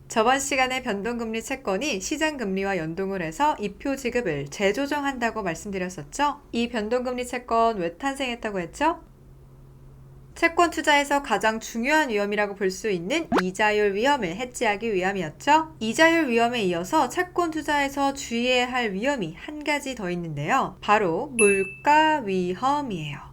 저번 시간에 변동금리 채권이 시장금리와 연동을 해서 이표 지급을 재조정한다고 말씀드렸었죠? 이 변동금리 채권 왜 탄생했다고 했죠? 채권 투자에서 가장 중요한 위험이라고 볼 수 있는 이자율 위험을 해지하기 위함이었죠. 이자율 위험에 이어서 채권 투자에서 주의해야 할 위험이 한 가지 더 있는데요. 바로 물가 위험이에요.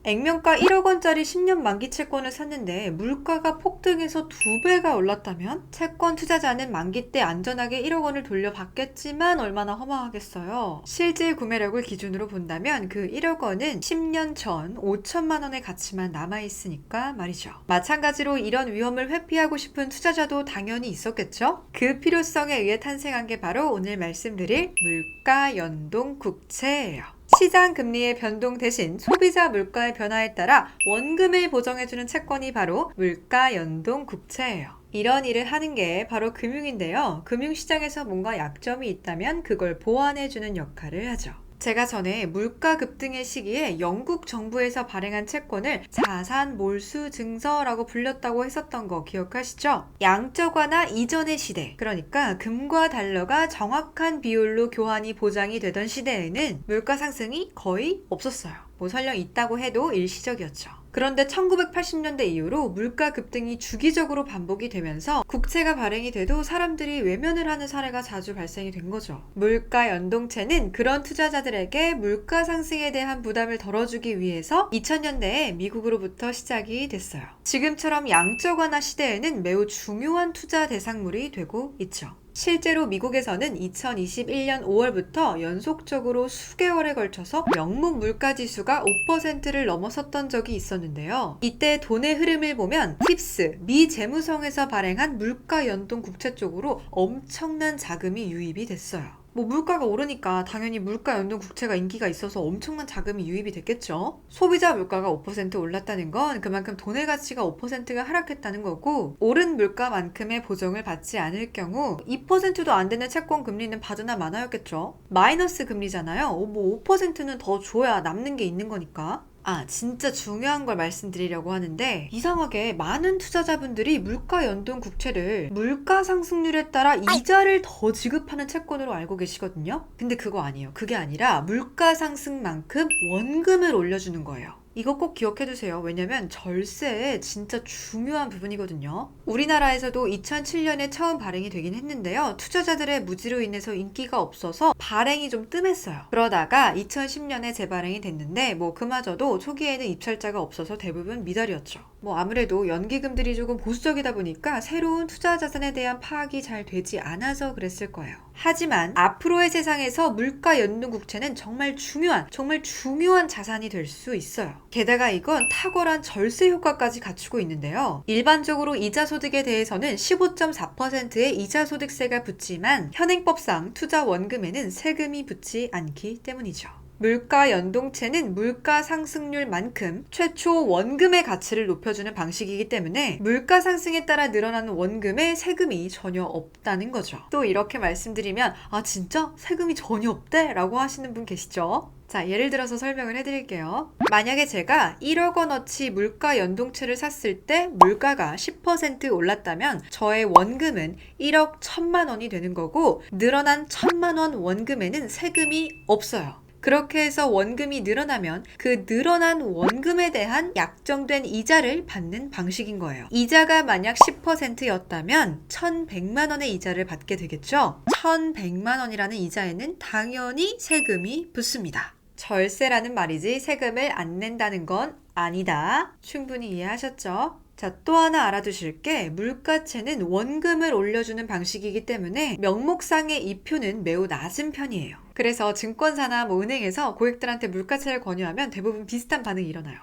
액면가 1억 원짜리 10년 만기 채권을 샀는데 물가가 폭등해서 2배가 올랐다면 채권 투자자는 만기 때 안전하게 1억 원을 돌려받겠지만 얼마나 허망하겠어요. 실질 구매력을 기준으로 본다면 그 1억 원은 10년 전 5천만 원의 가치만 남아있으니까 말이죠. 마찬가지로 이런 위험을 회피하고 싶은 투자자도 당연히 있었겠죠? 그 필요성에 의해 탄생한 게 바로 오늘 말씀드릴 물가 연동 국채예요. 시장 금리의 변동 대신 소비자 물가의 변화에 따라 원금을 보정해주는 채권이 바로 물가 연동 국채예요. 이런 일을 하는 게 바로 금융인데요. 금융시장에서 뭔가 약점이 있다면 그걸 보완해주는 역할을 하죠. 제가 전에 물가 급등의 시기에 영국 정부에서 발행한 채권을 자산 몰수 증서라고 불렸다고 했었던 거 기억하시죠? 양적 완화 이전의 시대, 그러니까 금과 달러가 정확한 비율로 교환이 보장이 되던 시대에는 물가 상승이 거의 없었어요. 뭐 설령 있다고 해도 일시적이었죠. 그런데 1980년대 이후로 물가 급등이 주기적으로 반복이 되면서 국채가 발행이 돼도 사람들이 외면을 하는 사례가 자주 발생이 된 거죠. 물가 연동채는 그런 투자자들에게 물가 상승에 대한 부담을 덜어주기 위해서 2000년대에 미국으로부터 시작이 됐어요. 지금처럼 양적 완화 시대에는 매우 중요한 투자 대상물이 되고 있죠. 실제로 미국에서는 2021년 5월부터 연속적으로 수개월에 걸쳐서 명목 물가지수가 5%를 넘어섰던 적이 있었는데요. 이때 돈의 흐름을 보면 팁스, 미 재무성에서 발행한 물가 연동 국채 쪽으로 엄청난 자금이 유입이 됐어요. 뭐 물가가 오르니까 당연히 물가 연동 국채가 인기가 있어서 엄청난 자금이 유입이 됐겠죠. 소비자 물가가 5% 올랐다는 건 그만큼 돈의 가치가 5%가 하락했다는 거고, 오른 물가만큼의 보정을 받지 않을 경우 2%도 안 되는 채권 금리는 받으나 마나였겠죠. 마이너스 금리잖아요. 뭐 5%는 더 줘야 남는 게 있는 거니까. 진짜 중요한 걸 말씀드리려고 하는데, 이상하게 많은 투자자분들이 물가 연동 국채를 물가 상승률에 따라 이자를 더 지급하는 채권으로 알고 계시거든요. 근데 그거 아니에요. 그게 아니라 물가 상승만큼 원금을 올려주는 거예요. 이거 꼭 기억해두세요. 왜냐면 절세의 진짜 중요한 부분이거든요. 우리나라에서도 2007년에 처음 발행이 되긴 했는데요. 투자자들의 무지로 인해서 인기가 없어서 발행이 좀 뜸했어요. 그러다가 2010년에 재발행이 됐는데 뭐 그마저도 초기에는 입찰자가 없어서 대부분 미달이었죠. 뭐 아무래도 연기금들이 조금 보수적이다 보니까 새로운 투자 자산에 대한 파악이 잘 되지 않아서 그랬을 거예요. 하지만 앞으로의 세상에서 물가 연동 국채는 정말 중요한 자산이 될 수 있어요. 게다가 이건 탁월한 절세 효과까지 갖추고 있는데요. 일반적으로 이자 소득에 대해서는 15.4%의 이자 소득세가 붙지만 현행법상 투자 원금에는 세금이 붙지 않기 때문이죠. 물가 연동채는 물가 상승률만큼 최초 원금의 가치를 높여주는 방식이기 때문에 물가 상승에 따라 늘어나는 원금에 세금이 전혀 없다는 거죠. 또 이렇게 말씀드리면 진짜 세금이 전혀 없대? 라고 하시는 분 계시죠? 자, 예를 들어서 설명을 해드릴게요. 만약에 제가 1억 원어치 물가 연동채를 샀을 때 물가가 10% 올랐다면 저의 원금은 1억 1천만 원이 되는 거고, 늘어난 1천만 원 원금에는 세금이 없어요. 그렇게 해서 원금이 늘어나면 그 늘어난 원금에 대한 약정된 이자를 받는 방식인 거예요. 이자가 만약 10%였다면 1,100만 원의 이자를 받게 되겠죠. 1,100만 원이라는 이자에는 당연히 세금이 붙습니다. 절세라는 말이지 세금을 안 낸다는 건 아니다. 충분히 이해하셨죠? 자, 또 하나 알아두실 게, 물가채는 원금을 올려주는 방식이기 때문에 명목상의 이표는 매우 낮은 편이에요. 그래서 증권사나 은행에서 고객들한테 물가채를 권유하면 대부분 비슷한 반응이 일어나요.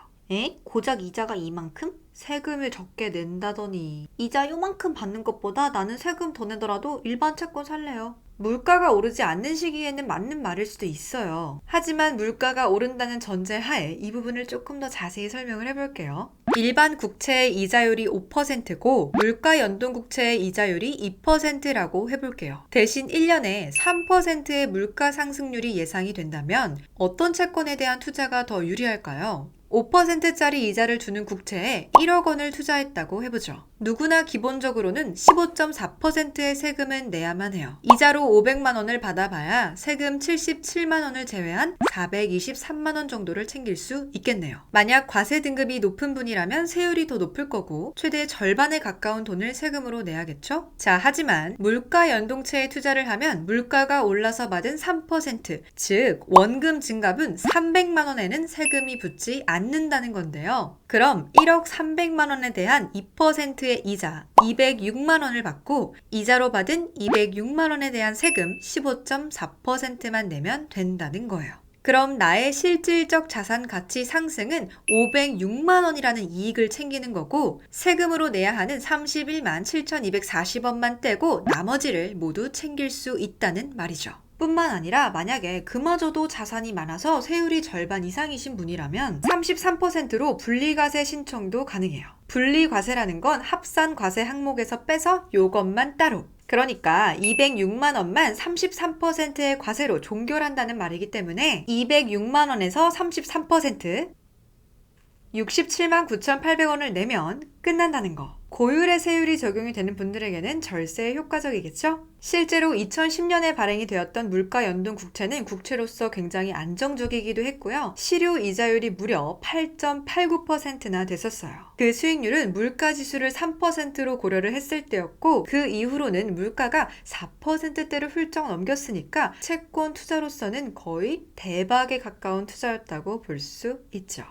고작 이자가 이만큼? 세금을 적게 낸다더니 이자 요만큼 받는 것보다 나는 세금 더 내더라도 일반 채권 살래요. 물가가 오르지 않는 시기에는 맞는 말일 수도 있어요. 하지만 물가가 오른다는 전제 하에 이 부분을 조금 더 자세히 설명을 해볼게요. 일반 국채의 이자율이 5%고 물가 연동 국채의 이자율이 2%라고 해볼게요. 대신 1년에 3%의 물가 상승률이 예상이 된다면 어떤 채권에 대한 투자가 더 유리할까요? 5%짜리 이자를 주는 국채에 1억 원을 투자했다고 해보죠. 누구나 기본적으로는 15.4%의 세금은 내야만 해요. 이자로 500만 원을 받아봐야 세금 77만 원을 제외한 423만 원 정도를 챙길 수 있겠네요. 만약 과세 등급이 높은 분이라면 세율이 더 높을 거고 최대 절반에 가까운 돈을 세금으로 내야겠죠? 자, 하지만 물가 연동채에 투자를 하면 물가가 올라서 받은 3%, 즉 원금 증갑은 300만 원에는 세금이 붙지 않는다는 건데요. 그럼 1억 300만 원에 대한 2%의 이자 206만 원을 받고 이자로 받은 206만 원에 대한 세금 15.4%만 내면 된다는 거예요. 그럼 나의 실질적 자산 가치 상승은 506만 원이라는 이익을 챙기는 거고 세금으로 내야 하는 31만 7,240원만 떼고 나머지를 모두 챙길 수 있다는 말이죠. 뿐만 아니라 만약에 그마저도 자산이 많아서 세율이 절반 이상이신 분이라면 33%로 분리과세 신청도 가능해요. 분리과세라는 건 합산과세 항목에서 빼서 요것만 따로. 그러니까 206만 원만 33%의 과세로 종결한다는 말이기 때문에 206만 원에서 33% 67만 9,800원을 내면 끝난다는 거. 고율의 세율이 적용이 되는 분들에게는 절세에 효과적이겠죠? 실제로 2010년에 발행이 되었던 물가 연동 국채는 국채로서 굉장히 안정적이기도 했고요. 실효 이자율이 무려 8.89%나 됐었어요. 그 수익률은 물가 지수를 3%로 고려를 했을 때였고 그 이후로는 물가가 4%대를 훌쩍 넘겼으니까 채권 투자로서는 거의 대박에 가까운 투자였다고 볼 수 있죠.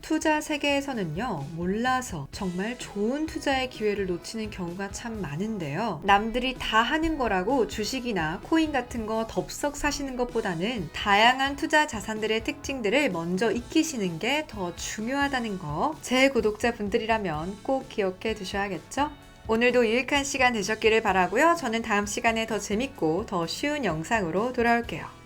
투자 세계에서는요, 몰라서 정말 좋은 투자의 기회를 놓치는 경우가 참 많은데요. 남들이 다 하는 거라고 주식이나 코인 같은 거 덥석 사시는 것보다는 다양한 투자 자산들의 특징들을 먼저 익히시는 게 더 중요하다는 거, 제 구독자분들이라면 꼭 기억해 두셔야겠죠? 오늘도 유익한 시간 되셨기를 바라고요. 저는 다음 시간에 더 재밌고 더 쉬운 영상으로 돌아올게요.